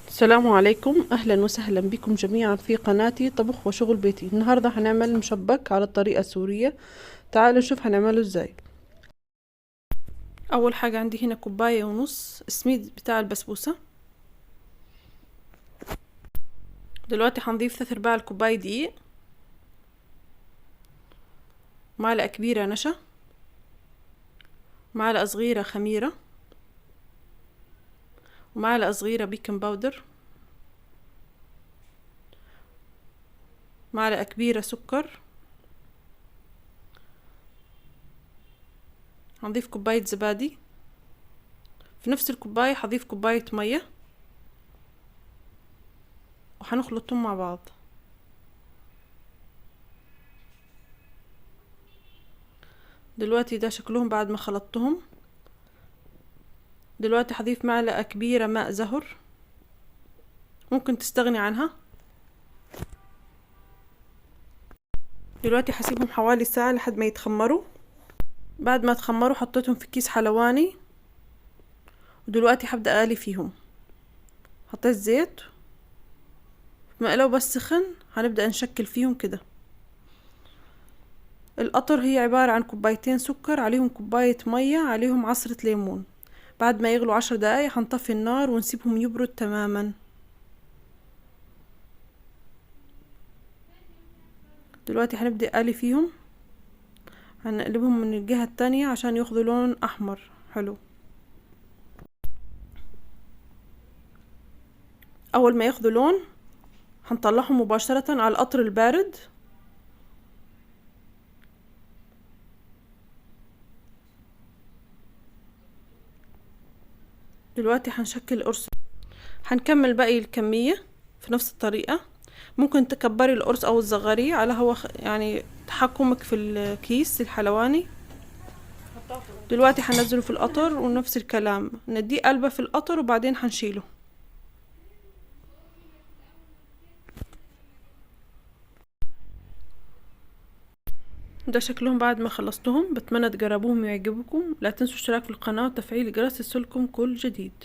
السلام عليكم، اهلا وسهلا بكم جميعا في قناتي طبخ وشغل بيتي. النهاردة هنعمل مشبك على الطريقة السورية. تعالوا نشوف هنعمله ازاي. اول حاجة عندي هنا كوباية ونص السميد بتاع البسبوسة. دلوقتي هنضيف 3/4 الكوباية دقيق، معلقة كبيرة نشا، معلقة صغيرة خميرة، ومعلقة صغيرة بيكنج باودر، معلقة كبيرة سكر. هنضيف كوباية زبادي. في نفس الكوباية هضيف كوباية مية وهنخلطهم مع بعض. دلوقتي ده شكلهم بعد ما خلطتهم. دلوقتي هضيف معلقة كبيرة ماء زهر، ممكن تستغني عنها. دلوقتي هسيبهم حوالي ساعة لحد ما يتخمروا. بعد ما تخمروا حطيتهم في كيس حلواني، ودلوقتي هبدأ اقلي فيهم. حطيت زيت مقلاه بس سخن، هنبدأ نشكل فيهم كده. القطر هي عبارة عن كوبايتين سكر عليهم كوباية مية عليهم عصرة ليمون. بعد ما يغلوا 10 دقايق هنطفي النار ونسيبهم يبرد تماما. دلوقتي هنبدأ قلي فيهم، هنقلبهم من الجهة التانية عشان ياخدوا لون احمر حلو. اول ما ياخدوا لون هنطلعهم مباشرة على القطر البارد. دلوقتي هنشكل قرص. هنكمل باقي الكمية في نفس الطريقة. ممكن تكبري القرص او تصغريه على هو يعني تحكمك في الكيس الحلواني. دلوقتي هنزله في القطر ونفس الكلام نديه قلبة في القطر وبعدين هنشيله. ده شكلهم بعد ما خلصتهم. بتمنى تجربوهم ويعجبكم. لا تنسوا الاشتراك في القناة وتفعيل جرس يصلكم كل جديد.